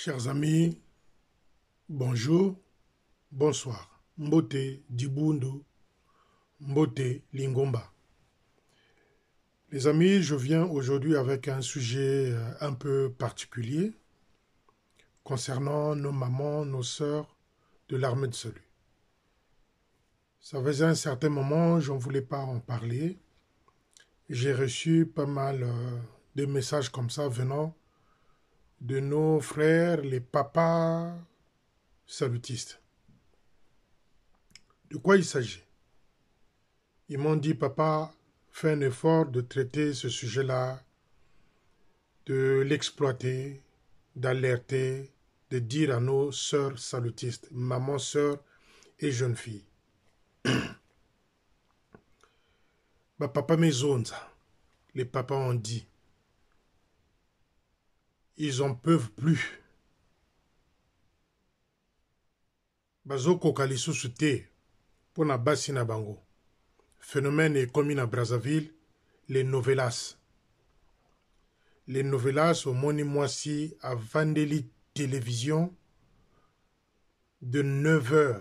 Chers amis, bonjour, bonsoir. Mbote Dibundu, Mbote Lingomba. Les amis, je viens aujourd'hui avec un sujet un peu particulier concernant nos mamans, nos sœurs de l'armée de salut. Ça faisait un certain moment, je ne voulais pas en parler. J'ai reçu pas mal de messages comme ça venant de nos frères, les papas salutistes. De quoi il s'agit? Ils m'ont dit, papa, fais un effort de traiter ce sujet-là, de l'exploiter, d'alerter, de dire à nos sœurs salutistes, maman, sœurs et jeunes filles. Bah, papa me zonza. Les papas ont dit, ils n'en peuvent plus. Bazo kokalisu sute, pour na basi na bango. Phénomène est commis à Brazzaville, les novelas. Les novelas au moni moisi à Vandeli Télévision de 9h à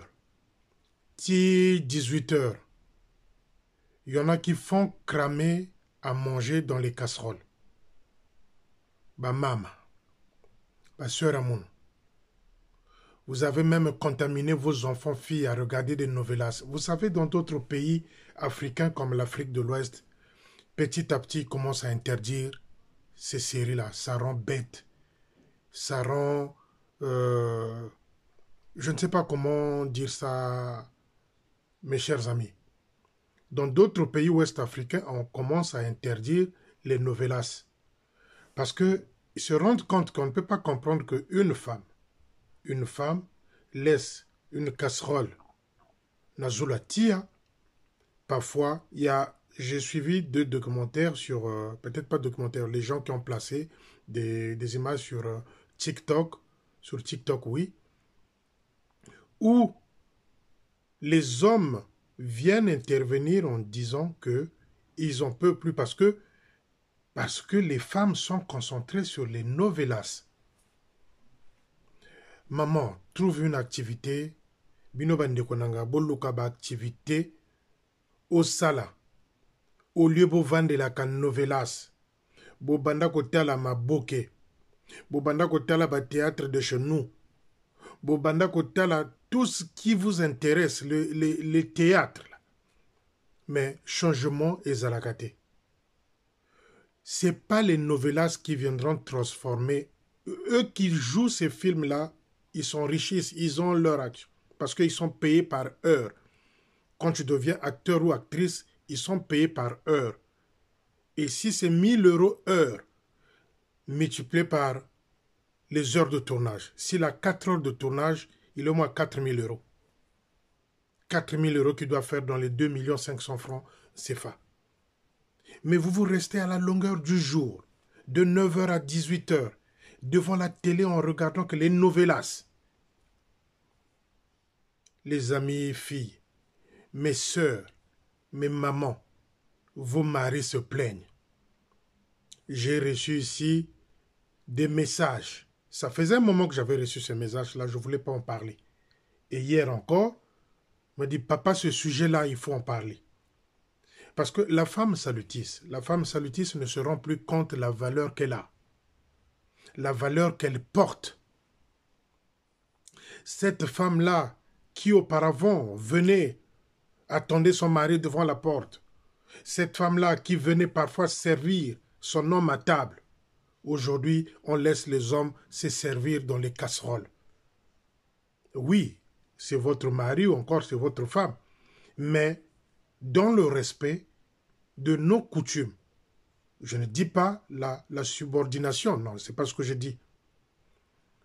18h. Il y en a qui font cramer à manger dans les casseroles. Bah maman, bah sœur Amoun, vous avez même contaminé vos enfants filles à regarder des novelas. Vous savez, dans d'autres pays africains comme l'Afrique de l'Ouest, petit à petit, ils commencent à interdire ces séries-là. Ça rend bête. Ça rend... je ne sais pas comment dire ça, mes chers amis. Dans d'autres pays ouest-africains, on commence à interdire les novelas. Parce qu'ils se rendent compte qu'on ne peut pas comprendre qu'une femme laisse une casserole nazula tia. Parfois, j'ai suivi 2 documentaires sur, peut-être pas documentaires, les gens qui ont placé des images sur TikTok, oui, où les hommes viennent intervenir en disant qu'ils en peuvent plus parce que les femmes sont concentrées sur les novelas. Maman, trouve une activité, binobande konanga boluka ba activité au sala. Au lieu de vendre la can novelas, bo banda kotala maboke, bo banda kotala ba théâtre de chez nous, bo banda kotala tout ce qui vous intéresse, les théâtres. Mais changement est zalakate. C'est pas les novelas qui viendront transformer. Eux qui jouent ces films-là, ils sont riches, ils ont leur action. Parce qu'ils sont payés par heure. Quand tu deviens acteur ou actrice, ils sont payés par heure. Et si c'est 1000 € heure, multiplié par les heures de tournage. S'il a 4 heures de tournage, il est au moins 4000 €. 4000 € qu'il doit faire dans les 2 500 000 francs CFA. Mais vous restez à la longueur du jour, de 9h à 18h, devant la télé en regardant que les novelas. Les amis filles, mes sœurs, mes mamans, vos maris se plaignent. J'ai reçu ici des messages. Ça faisait un moment que j'avais reçu ces messages-là, je ne voulais pas en parler. Et hier encore, me dit, papa, ce sujet-là, il faut en parler. Parce que la femme salutiste ne se rend plus compte de la valeur qu'elle a, la valeur qu'elle porte. Cette femme-là, qui auparavant venait, attendait son mari devant la porte, cette femme-là qui venait parfois servir son homme à table, aujourd'hui, on laisse les hommes se servir dans les casseroles. Oui, c'est votre mari ou encore c'est votre femme, mais dans le respect de nos coutumes. Je ne dis pas la subordination, non, c'est pas ce que je dis.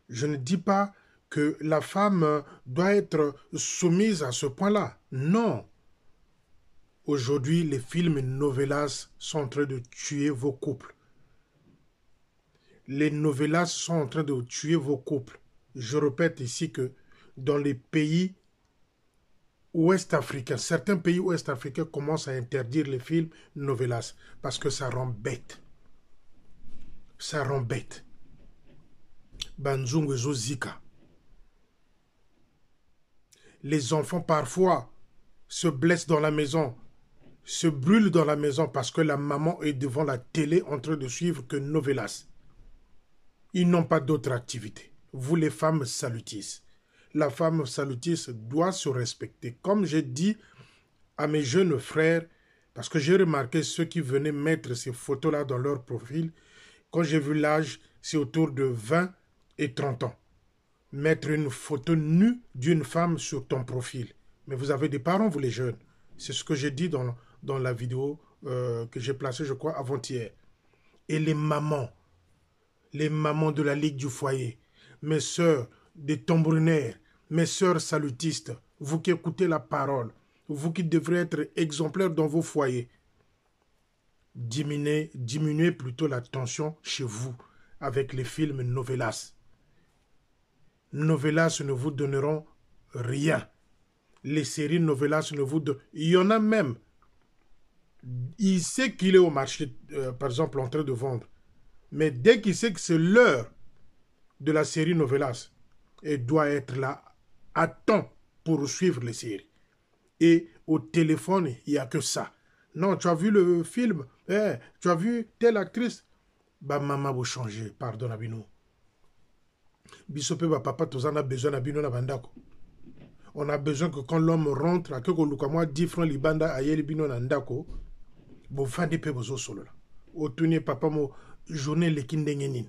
Je ne dis pas que la femme doit être soumise à ce point-là. Non. Aujourd'hui, les films et novelas sont en train de tuer vos couples. Les novelas sont en train de tuer vos couples. Je répète ici que dans les pays ouest-africains, certains pays ouest-africains commencent à interdire les films novelas parce que ça rend bête. Ça rend bête. Banzungu ezo zika. Les enfants parfois se blessent dans la maison, se brûlent dans la maison parce que la maman est devant la télé en train de suivre que novelas. Ils n'ont pas d'autre activité. Vous les femmes salutistes. La femme salutiste doit se respecter. Comme j'ai dit à mes jeunes frères, parce que j'ai remarqué ceux qui venaient mettre ces photos-là dans leur profil, quand j'ai vu l'âge, c'est autour de 20 et 30 ans. Mettre une photo nue d'une femme sur ton profil. Mais vous avez des parents, vous les jeunes. C'est ce que j'ai dit dans la vidéo que j'ai placée, je crois, avant-hier. Et les mamans de la Ligue du foyer, mes sœurs des tambourinaires, mes sœurs salutistes, vous qui écoutez la parole, vous qui devrez être exemplaires dans vos foyers, diminuez plutôt la tension chez vous avec les films novelas. Novelas ne vous donneront rien. Les séries novelas ne vous donnent... Il y en a même. Il sait qu'il est au marché, par exemple, en train de vendre. Mais dès qu'il sait que c'est l'heure de la série novelas, il doit être là à temps pour suivre les séries. Et au téléphone, il n'y a que ça. Non, tu as vu le film, tu as vu telle actrice. Bah, maman vous changer, pardon, Abino. Bisope, bah, papa, tous en a besoin d'Abino na bandako. On a besoin que quand l'homme rentre, à quelque moi 10 francs libanda à yelibino nandako, bon, fandi pe bozo solo là. Otuni papa mo journée le kindengenin.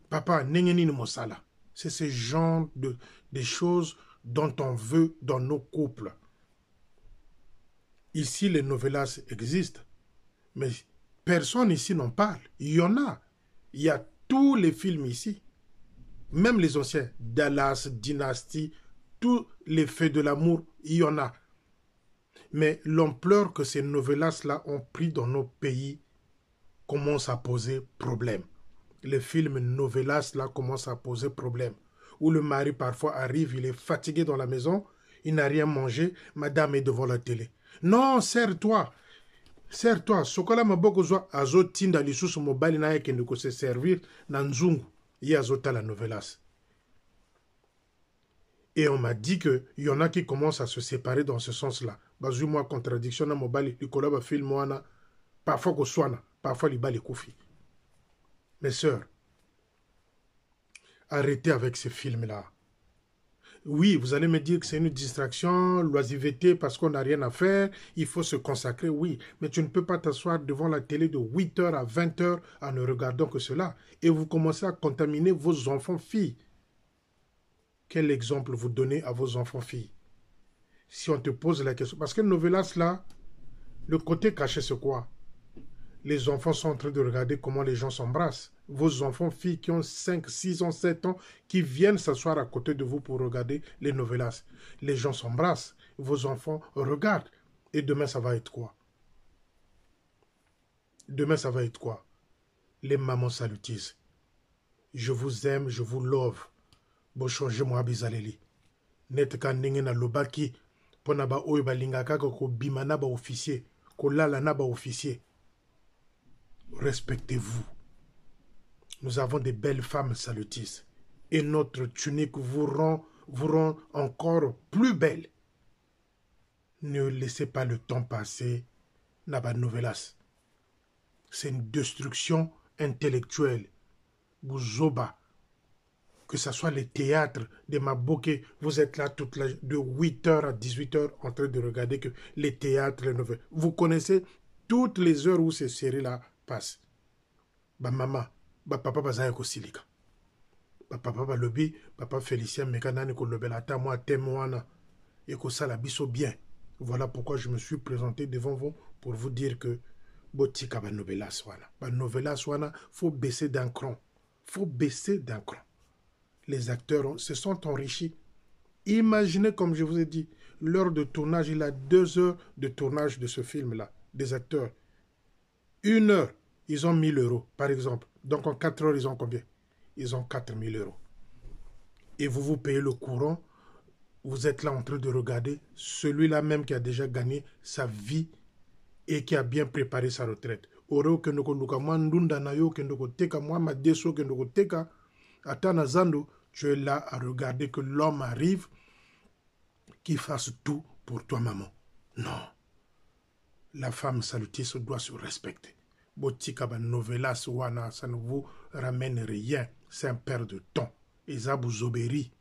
Papa, nengenin mo sala. C'est ce genre de choses dont on veut dans nos couples. Ici, les novelas existent, mais personne ici n'en parle. Il y en a. Il y a tous les films ici. Même les anciens, Dallas, Dynasty, tous les faits de l'amour, il y en a. Mais l'ampleur que ces novelas-là ont pris dans nos pays commence à poser problème. Les films novelas-là commencent à poser problème. Où le mari parfois arrive, il est fatigué dans la maison, il n'a rien mangé, madame est devant la télé. Non, serre-toi. Serre-toi. Sokola maboko zo azo tinda lisusu mobali na yeke ndiko se servir na nzungu. Ye azota la novelas. Et on m'a dit qu'il y en a qui commencent à se séparer dans ce sens-là. Bazu moi contradiction na mobali likola ba film wana parfois ko swana, parfois li bali koufi. Mes sœurs, arrêtez avec ces films-là. Oui, vous allez me dire que c'est une distraction, l'oisiveté parce qu'on n'a rien à faire, il faut se consacrer, oui. Mais tu ne peux pas t'asseoir devant la télé de 8h à 20h en ne regardant que cela. Et vous commencez à contaminer vos enfants-filles. Quel exemple vous donnez à vos enfants-filles? Si on te pose la question... Parce que novelas, là, le côté caché, c'est quoi? Les enfants sont en train de regarder comment les gens s'embrassent. Vos enfants, filles qui ont 5, 6 ans, 7 ans, qui viennent s'asseoir à côté de vous pour regarder les novelas. Les gens s'embrassent. Vos enfants regardent. Et demain, ça va être quoi? Demain, ça va être quoi? Les mamans salutisent. Je vous aime, je vous love. Bon, changez-moi, bizaleli. Net ka ndenge na lobaki, pona ba oyo balingaka ko bimana ba officier, ko lala na ba officier. Respectez-vous. Nous avons des belles femmes salutistes. Et notre tunique vous rend encore plus belle. Ne laissez pas le temps passer. Naba novelas. C'est une destruction intellectuelle. Bouzoba. Que ce soit les théâtres de Maboké, vous êtes là de 8h à 18h en train de regarder que les théâtres, les nouvelles. Vous connaissez toutes les heures où ces séries-là passent. Ba maman, ba papa bazaya ko silika. Ba papa ba lobi, papa Félicien Mekanani ko lobela ta moi témoana et ko sala biso bien. Voilà pourquoi je me suis présenté devant vous pour vous dire que botika ba novela swana. Ba novela swana, faut baisser d'un cran. Faut baisser d'un cran. Les acteurs se sont enrichis. Imaginez, comme je vous ai dit, l'heure de tournage, il a 2 heures de tournage de ce film-là, des acteurs. 1 heure, ils ont 1000 €, par exemple. Donc en 4 heures, ils ont combien? Ils ont 4000 €. Et vous vous payez le courant, vous êtes là en train de regarder celui-là même qui a déjà gagné sa vie et qui a bien préparé sa retraite. Oro que nous ndunda na yo que nous teka moi ma deso que nous teka Atanazando, tu es là à regarder que l'homme arrive, qu'il fasse tout pour toi, maman. Non. La femme salutiste doit se respecter. Botikaba novelas wana, ça ne vous ramène rien. C'est un père de temps. Esabu Zoberi.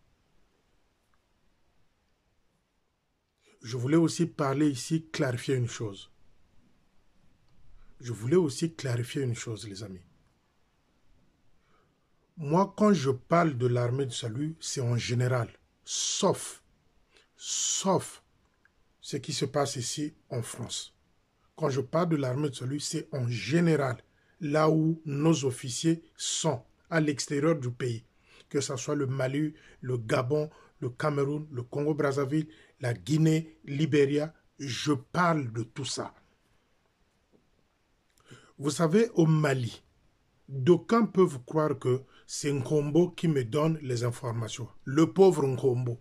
Je voulais aussi parler ici, clarifier une chose. Je voulais aussi clarifier une chose, les amis. Moi, quand je parle de l'armée du salut, c'est en général, sauf ce qui se passe ici en France. Quand je parle de l'armée du salut, c'est en général, là où nos officiers sont, à l'extérieur du pays. Que ce soit le Mali, le Gabon, le Cameroun, le Congo-Brazzaville, la Guinée, Libéria, je parle de tout ça. Vous savez, au Mali, d'aucuns peuvent croire que c'est Nkombo qui me donne les informations. Le pauvre Nkombo.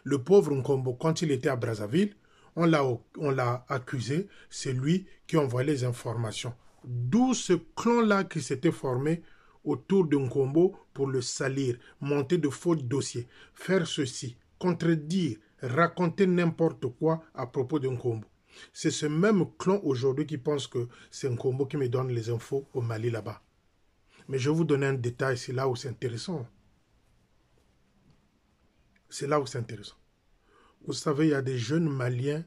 Le pauvre Nkombo, quand il était à Brazzaville, on l'a accusé, c'est lui qui envoyait les informations. D'où ce clan-là qui s'était formé autour de Nkombo pour le salir, monter de faux dossiers, faire ceci, contredire, raconter n'importe quoi à propos de Nkombo. C'est ce même clan aujourd'hui qui pense que c'est Nkombo qui me donne les infos au Mali là-bas. Mais je vais vous donner un détail, c'est là où c'est intéressant. C'est là où c'est intéressant. Vous savez, il y a des jeunes Maliens,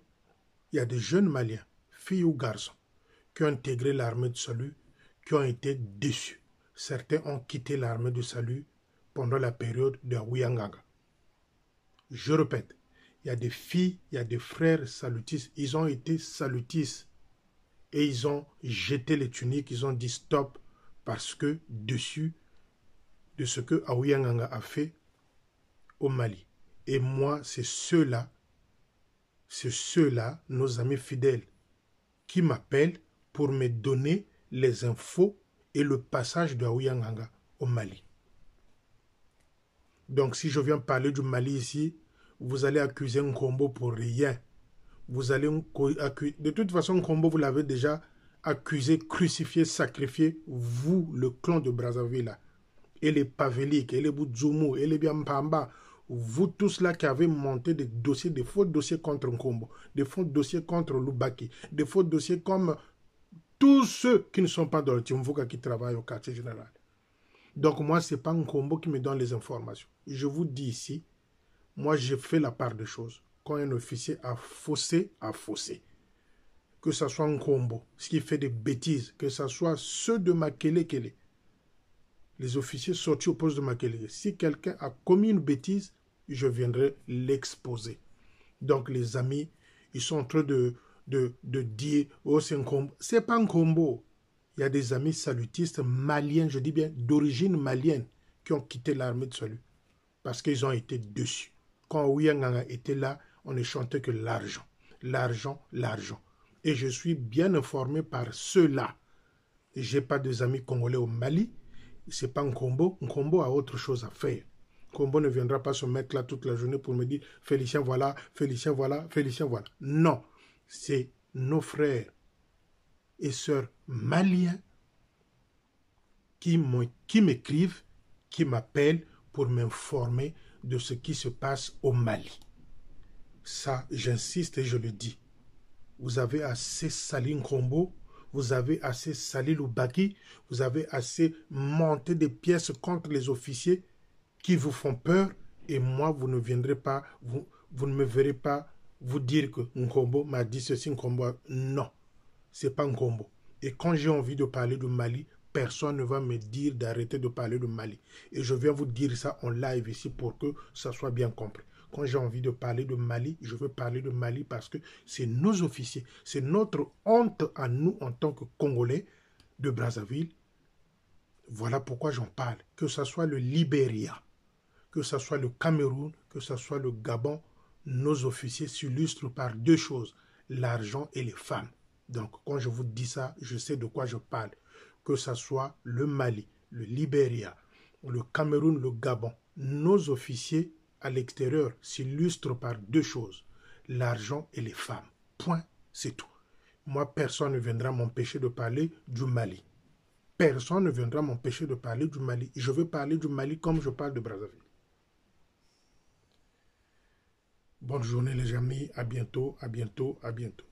filles ou garçons, qui ont intégré l'armée du salut, qui ont été déçus. Certains ont quitté l'armée du salut pendant la période de Ouyangaga. Je répète, il y a des filles, il y a des frères salutistes, ils ont été salutistes et ils ont jeté les tuniques, ils ont dit stop parce que dessus de ce que Ouyangaga a fait au Mali. Et moi, c'est ceux-là, nos amis fidèles, qui m'appellent pour me donner les infos et le passage de Ouyangaga au Mali. Donc, si je viens parler du Mali ici, vous allez accuser Nkombo pour rien. Vous allez accuser... De toute façon, Nkombo, vous l'avez déjà accusé, crucifié, sacrifié, vous, le clan de Brazzaville, et les Pavelik, et les Boudzoumou, et les Biampamba, vous tous là qui avez monté des dossiers, des faux dossiers contre Nkombo, des faux dossiers contre Lubaki, des faux dossiers comme tous ceux qui ne sont pas dans le Timvuka qui travaillent au quartier général. Donc moi, ce n'est pas Nkombo qui me donne les informations. Je vous dis ici, moi j'ai fait la part des choses. Quand un officier a faussé, que ce soit Nkombo, ce qui fait des bêtises, que ce soit ceux de Makele-Kele, les officiers sortis au poste de Makele. Si quelqu'un a commis une bêtise, je viendrai l'exposer. Donc les amis, ils sont en train de dire, oh c'est Nkombo. Ce n'est pas Nkombo. Il y a des amis salutistes maliens, je dis bien d'origine malienne, qui ont quitté l'armée de salut. Parce qu'ils ont été dessus. Quand Ouyangaga était là, on ne chantait que l'argent. L'argent, l'argent. Et je suis bien informé par ceux-là. Je n'ai pas de amis congolais au Mali. Ce n'est pas Nkombo. Nkombo a autre chose à faire. Nkombo ne viendra pas se mettre là toute la journée pour me dire Félicien voilà, Félicien voilà, Félicien voilà. Non, c'est nos frères et sœurs maliens qui m'écrivent, qui m'appellent pour m'informer de ce qui se passe au Mali. Ça, j'insiste et je le dis. Vous avez assez sali Nkombo, vous avez assez sali Lubaki, vous avez assez monté des pièces contre les officiers qui vous font peur, et moi, vous ne viendrez pas, vous ne me verrez pas vous dire que Nkombo m'a dit ceci, Nkombo. Non, c'est pas Nkombo. Et quand j'ai envie de parler du Mali, personne ne va me dire d'arrêter de parler du Mali. Et je viens vous dire ça en live ici pour que ça soit bien compris. Quand j'ai envie de parler de Mali, je veux parler de Mali parce que c'est nos officiers, c'est notre honte à nous en tant que Congolais de Brazzaville. Voilà pourquoi j'en parle. Que ce soit le Libéria, que ce soit le Cameroun, que ce soit le Gabon, nos officiers s'illustrent par deux choses, l'argent et les femmes. Donc, quand je vous dis ça, je sais de quoi je parle. Que ce soit le Mali, le Libéria, le Cameroun, le Gabon, nos officiers à l'extérieur s'illustrent par deux choses, l'argent et les femmes. Point, c'est tout. Moi, personne ne viendra m'empêcher de parler du Mali. personne ne viendra m'empêcher de parler du Mali. Je veux parler du Mali comme je parle de Brazzaville. Bonne journée les amis, à bientôt, à bientôt, à bientôt.